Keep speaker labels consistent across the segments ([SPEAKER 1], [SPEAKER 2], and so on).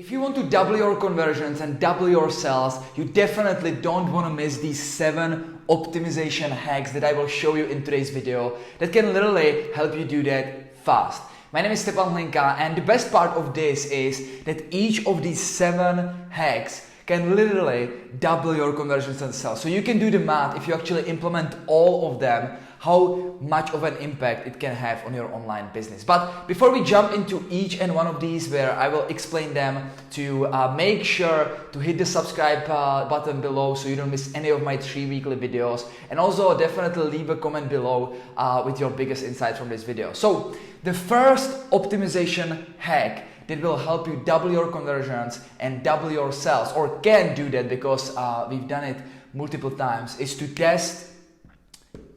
[SPEAKER 1] If you want to double your conversions and double your sales, you definitely don't want to miss these 7 optimization hacks that I will show you in today's video that can literally help you do that fast. My name is Stepan Hlinka, and the best part of this is that each of these 7 hacks can literally double your conversions and sales. So you can do the math if you actually implement all of them, how much of an impact it can have on your online business. But before we jump into each and one of these, where I will explain them, to make sure to hit the subscribe button below so you don't miss any of my 3 weekly videos, and also definitely leave a comment below with your biggest insight from this video. So the first optimization hack that will help you double your conversions and double your sales, or can do that because we've done it multiple times, is to test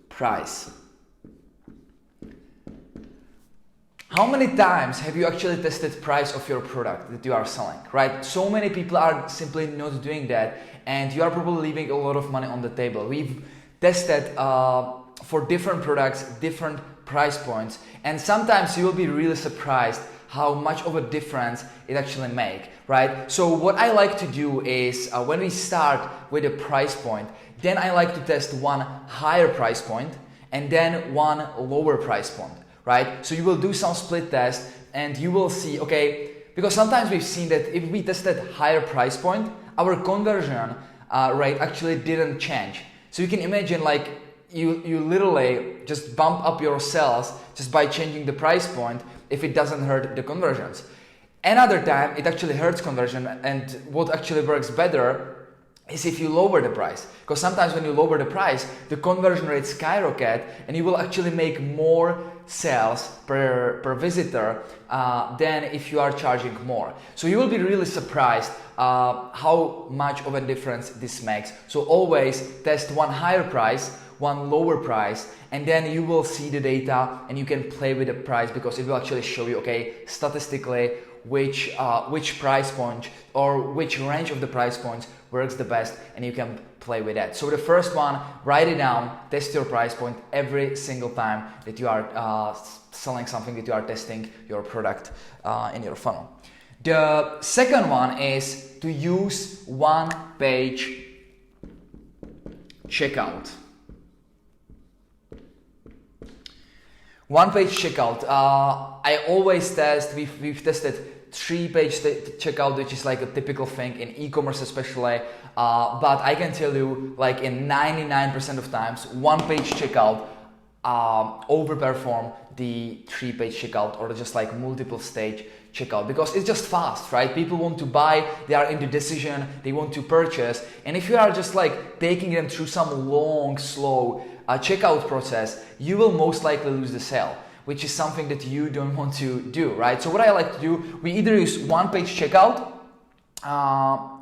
[SPEAKER 1] price. How many times have you actually tested price of your product that you are selling, right? So many people are simply not doing that, and you are probably leaving a lot of money on the table. We've tested for different products, different price points, and sometimes you will be really surprised how much of a difference it actually makes, right? So what I like to do is when we start with a price point, then I like to test one higher price point and then one lower price point, right? So you will do some split test and you will see, okay, because sometimes we've seen that if we tested higher price point, our conversion rate actually didn't change. So you can imagine, like, you literally just bump up your sales just by changing the price point if it doesn't hurt the conversions. Another time it actually hurts conversion, and what actually works better is if you lower the price, because sometimes when you lower the price, the conversion rate skyrocket and you will actually make more sales per visitor than if you are charging more. So you will be really surprised how much of a difference this makes. So always test one higher price, one lower price, and then you will see the data and you can play with the price, because it will actually show you, okay, statistically which price point or which range of the price points works the best, and you can play with that. So the first one, write it down, test your price point every single time that you are selling something, that you are testing your product in your funnel. The second one is to use one-page checkout. One-page checkout. I always test. We've tested 3-page checkout, which is like a typical thing in e-commerce especially. But I can tell you, like, in 99% of times, one-page checkout overperform the 3-page checkout, or just like multiple stage checkout, because it's just fast, right? People want to buy, they are in the decision, they want to purchase, and if you are just like taking them through some long, slow checkout process, you will most likely lose the sale, which is something that you don't want to do, right? So what I like to do, we either use one-page checkout,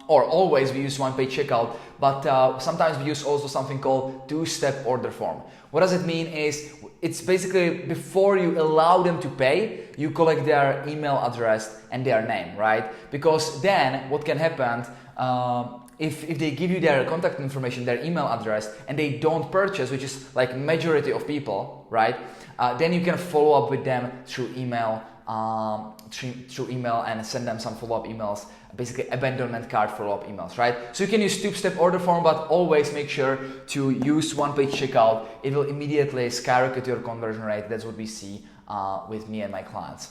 [SPEAKER 1] or always we use one-page checkout, but sometimes we use also something called 2-step order form. What does it mean is, it's basically before you allow them to pay, you collect their email address and their name, right? Because then what can happen, if they give you their contact information, their email address, and they don't purchase, which is like majority of people, right? Then you can follow up with them through email, and send them some follow-up emails, basically abandonment card follow-up emails, right? So you can use 2-step order form, but always make sure to use one-page checkout. It will immediately skyrocket your conversion rate. That's what we see with me and my clients.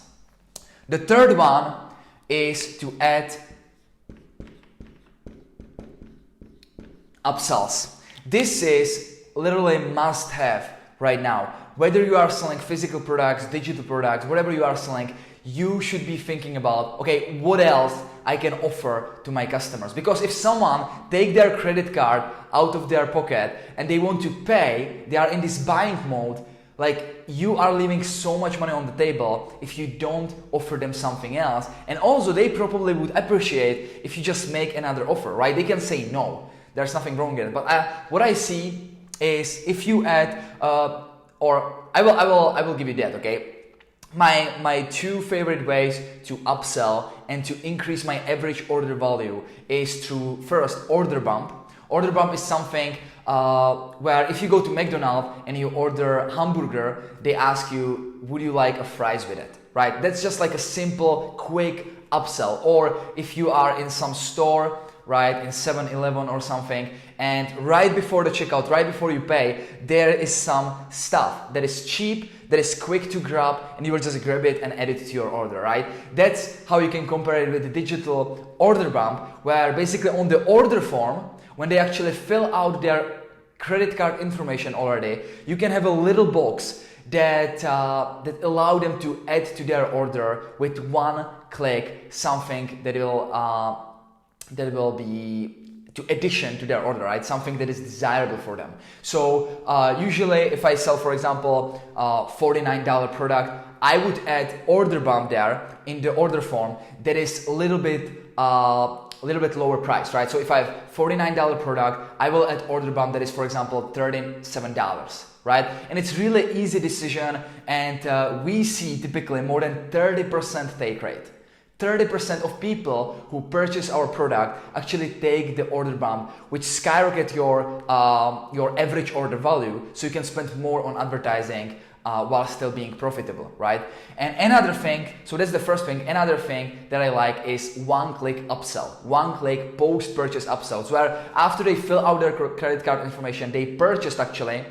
[SPEAKER 1] The third one is to add upsells. This is literally must-have right now. Whether you are selling physical products, digital products, whatever you are selling, you should be thinking about, okay, what else I can offer to my customers? Because if someone take their credit card out of their pocket and they want to pay, they are in this buying mode, like, you are leaving so much money on the table if you don't offer them something else. And also they probably would appreciate if you just make another offer, right? They can say no, there's nothing wrong with it. But what I see is, if you add, or I will give you that, okay? My 2 favorite ways to upsell and to increase my average order value is through, first, order bump. Order bump is something where if you go to McDonald's and you order hamburger, they ask you, would you like a fries with it, right? That's just like a simple, quick upsell. Or if you are in some store, right, in 7-Eleven or something, and right before the checkout, right before you pay, there is some stuff that is cheap, that is quick to grab, and you will just grab it and add it to your order, right? That's how you can compare it with the digital order bump, where basically on the order form, when they actually fill out their credit card information already, you can have a little box that allow them to add to their order with one click something that will be to addition to their order, right? Something that is desirable for them. So usually if I sell, for example, $49 product, I would add order bump there in the order form that is a little bit lower price, right? So if I have $49 product, I will add order bump that is, for example, $37, right? And it's really easy decision, and we see typically more than 30% take rate. 30% of people who purchase our product actually take the order bump, which skyrocket your average order value, so you can spend more on advertising while still being profitable, right? And another thing, so that's the first thing. Another thing that I like is one-click upsell, one-click post-purchase upsells, where after they fill out their credit card information, they purchased actually,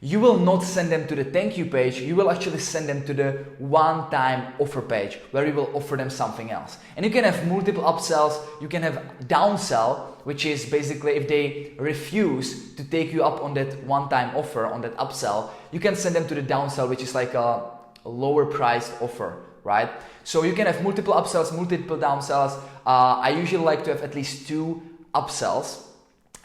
[SPEAKER 1] you will not send them to the thank you page, you will actually send them to the one-time offer page where you will offer them something else. And you can have multiple upsells, you can have downsell, which is basically if they refuse to take you up on that one-time offer, on that upsell, you can send them to the downsell, which is like a lower priced offer, right? So you can have multiple upsells, multiple downsells. I usually like to have at least 2 upsells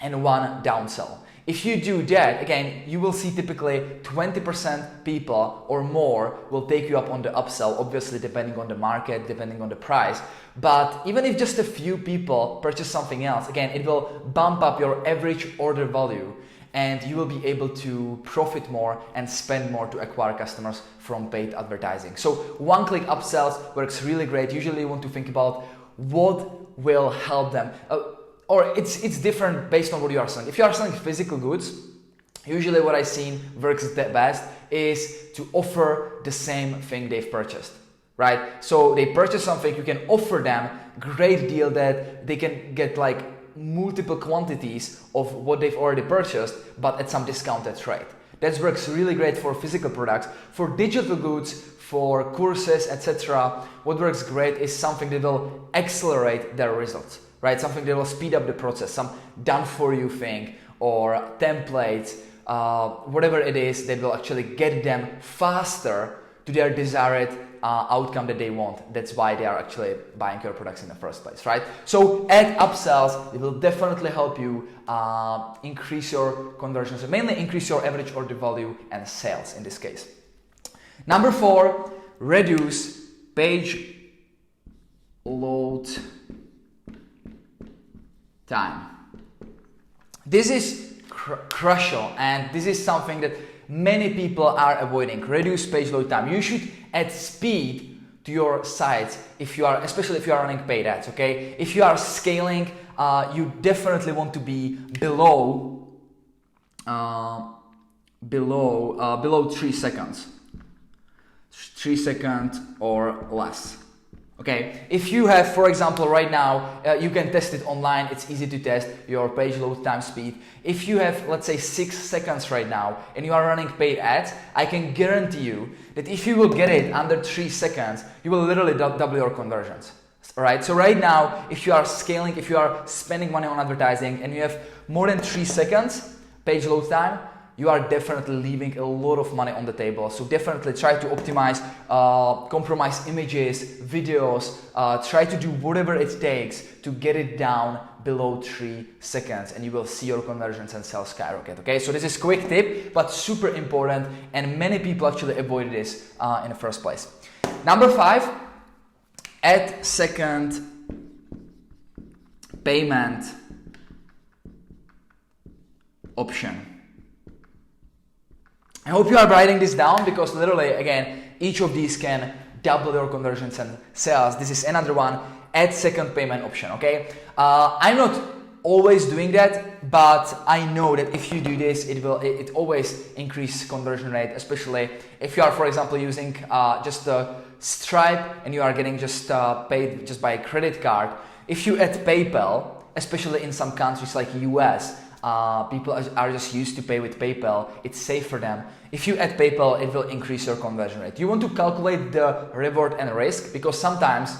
[SPEAKER 1] and 1 downsell. If you do that, again, you will see typically 20% people or more will take you up on the upsell, obviously depending on the market, depending on the price. But even if just a few people purchase something else, again, it will bump up your average order value, and you will be able to profit more and spend more to acquire customers from paid advertising. So one-click upsells works really great. Usually you want to think about what will help them. Or it's different based on what you are selling. If you are selling physical goods, usually what I've seen works the best is to offer the same thing they've purchased, right? So they purchase something, you can offer them great deal that they can get like multiple quantities of what they've already purchased, but at some discounted rate. That works really great for physical products. For digital goods, for courses, etc., what works great is something that will accelerate their results. Right, something that will speed up the process, some done-for-you thing or templates, whatever it is that will actually get them faster to their desired outcome that they want. That's why they are actually buying your products in the first place, right? So add upsells. It will definitely help you increase your conversions, mainly increase your average order value and sales in this case. Number 4, reduce page load time. This is crucial, and this is something that many people are avoiding. Reduce page load time. You should add speed to your sites especially if you are running paid ads. Okay, if you are scaling, you definitely want to be below 3 seconds. 3 seconds or less. Okay, if you have, for example, right now, you can test it online, it's easy to test your page load time speed. If you have, let's say, 6 seconds right now and you are running paid ads, I can guarantee you that if you will get it under 3 seconds, you will literally double your conversions. Alright, so right now, if you are scaling, if you are spending money on advertising and you have more than 3 seconds page load time, you are definitely leaving a lot of money on the table. So definitely try to optimize, compromise images, videos, try to do whatever it takes to get it down below 3 seconds, and you will see your conversions and sales skyrocket. Okay, so this is a quick tip, but super important, and many people actually avoid this in the first place. Number 5, add second payment option. I hope you are writing this down, because literally, again, each of these can double your conversions and sales. This is another one, add second payment option, okay? I'm not always doing that, but I know that if you do this, it always increase conversion rate, especially if you are, for example, using just a Stripe and you are getting just paid just by a credit card. If you add PayPal, especially in some countries like US, people are just used to pay with PayPal. It's safe for them. If you add PayPal, it will increase your conversion rate. You want to calculate the reward and risk, because sometimes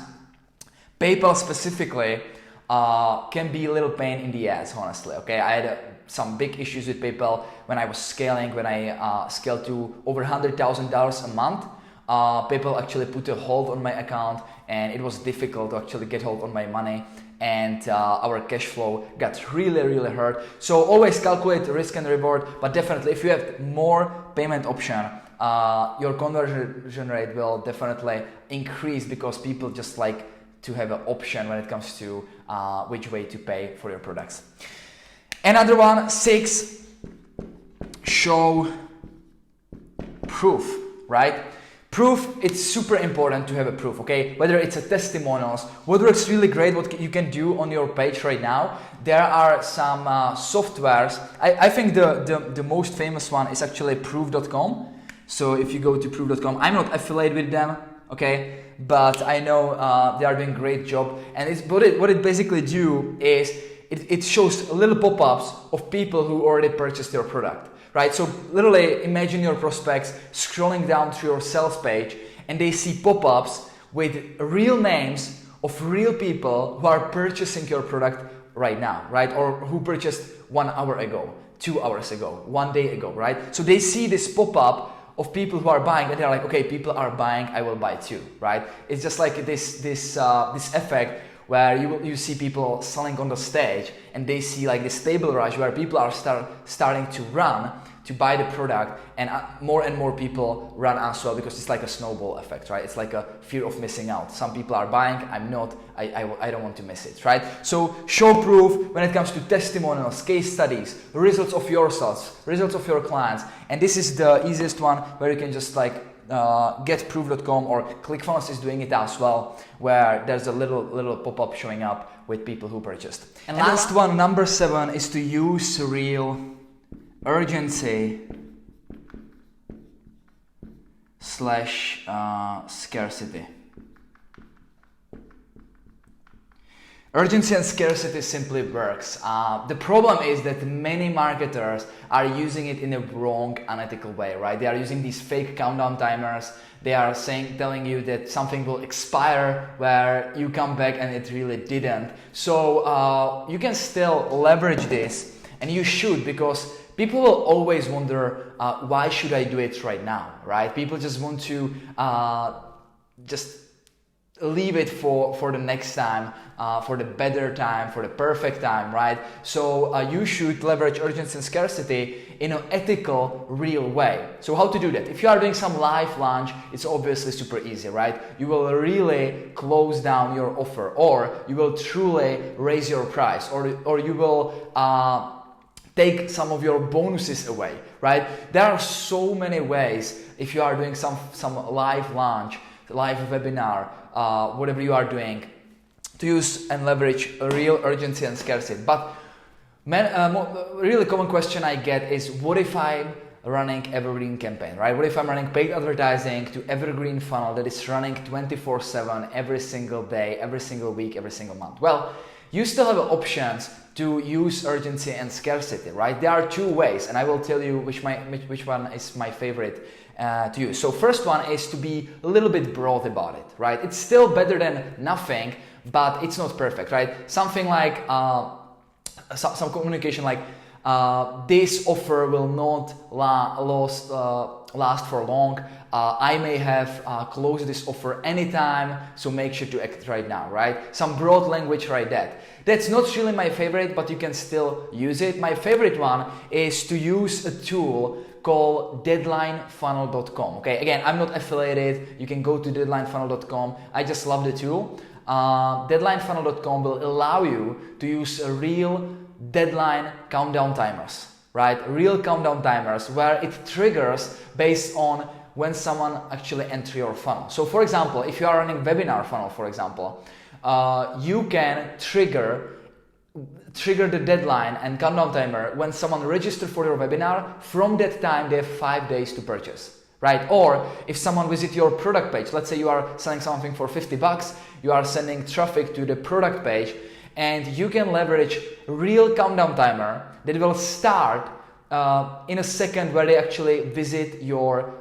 [SPEAKER 1] PayPal specifically can be a little pain in the ass, honestly. Okay, I had some big issues with PayPal when I was scaling. When I scaled to over $100,000 a month, PayPal actually put a hold on my account, and it was difficult to actually get hold on my money, and our cash flow got really hurt. So always calculate the risk and reward, but definitely if you have more payment option, your conversion rate will definitely increase, because people just like to have an option when it comes to which way to pay for your products. Another one, 6, show proof, right? Proof, it's super important to have a proof, okay? Whether it's a testimonials, whether it's really great what you can do on your page right now. There are some softwares. I think the most famous one is actually proof.com. So if you go to proof.com, I'm not affiliated with them, okay? But I know they are doing a great job. And what it basically do is it shows little pop-ups of people who already purchased your product. Right, so literally imagine your prospects scrolling down through your sales page and they see pop-ups with real names of real people who are purchasing your product right now, right? Or who purchased 1 hour ago, 2 hours ago, 1 day ago, right? So they see this pop-up of people who are buying and they're like, okay, people are buying, I will buy too, right? It's just like this effect where you see people selling on the stage and they see like this stable rush where people are starting to run to buy the product, and more people run as well, because it's like a snowball effect, right? It's like a fear of missing out. Some people are buying, I'm not, I don't want to miss it, right? So show proof when it comes to testimonials, case studies, results of yourselves, results of your clients, and this is the easiest one where you can just like get proof.com, or ClickFunnels is doing it as well, where there's a little pop-up showing up with people who purchased. And last one, number 7, is to use real urgency / scarcity. Urgency and scarcity simply works. The problem is that many marketers are using it in a wrong, unethical way, right? They are using these fake countdown timers. They are telling you that something will expire where you come back and it really didn't. So you can still leverage this, and you should, because people will always wonder, why should I do it right now, right? People just want to just leave it for the next time, for the better time, for the perfect time, right? So you should leverage urgency and scarcity in an ethical, real way. So how to do that? If you are doing some live launch, it's obviously super easy, right? You will really close down your offer, or you will truly raise your price, or you will take some of your bonuses away, right? There are so many ways, if you are doing some live launch, live webinar, whatever you are doing, to use and leverage a real urgency and scarcity. But really common question I get is, what if I'm running evergreen campaign, right? What if I'm running paid advertising to evergreen funnel that is running 24/7 every single day, every single week, every single month? Well, you still have options to use urgency and scarcity, right? There are 2 ways, and I will tell you which one is my favorite to use. So first one is to be a little bit broad about it, right? It's still better than nothing, but it's not perfect, right? Something like some communication like, this offer will not last for long. I may have closed this offer anytime, so make sure to act right now, right? Some broad language like that. That's not really my favorite, but you can still use it. My favorite one is to use a tool called deadlinefunnel.com. Okay, again, I'm not affiliated. You can go to deadlinefunnel.com. I just love the tool. Deadlinefunnel.com will allow you to use a real deadline countdown timers, right? Real countdown timers where it triggers based on when someone actually enters your funnel. So for example, if you are running webinar funnel, for example, you can trigger the deadline and countdown timer when someone registers for your webinar. From that time, they have 5 days to purchase, right? Or if someone visits your product page, let's say you are selling something for $50, you are sending traffic to the product page, and you can leverage real countdown timer that will start in a second where they actually visit your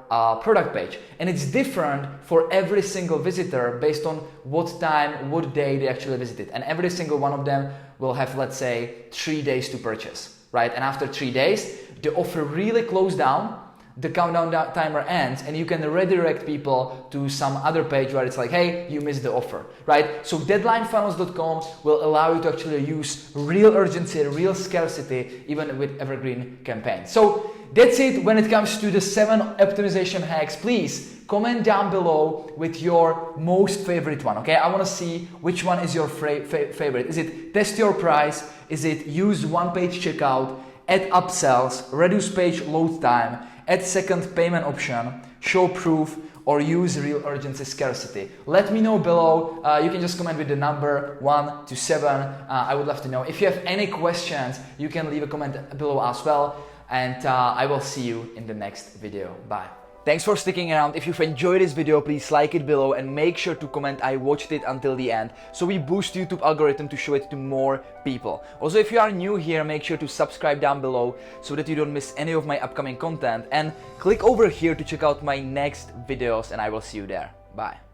[SPEAKER 1] product page. And it's different for every single visitor based on what time, what day they actually visited. And every single one of them will have, let's say, 3 days to purchase, right? And after 3 days, the offer really closed down, the countdown timer ends, and you can redirect people to some other page where it's like, hey, you missed the offer, right? So deadlinefunnels.com will allow you to actually use real urgency, real scarcity, even with evergreen campaigns. So that's it when it comes to the 7 optimization hacks. Please comment down below with your most favorite one, okay? I want to see which one is your favorite. Is it test your price? Is it use one-page checkout, add upsells, reduce page load time, add second payment option, show proof, or use real urgency scarcity? Let me know below. You can just comment with the number 1 to 7. I would love to know. If you have any questions, you can leave a comment below as well. And I will see you in the next video. Bye. Thanks for sticking around. If you've enjoyed this video, please like it below and make sure to comment I watched it until the end, so we boost YouTube algorithm to show it to more people. Also, if you are new here, make sure to subscribe down below so that you don't miss any of my upcoming content, and click over here to check out my next videos, and I will see you there. Bye.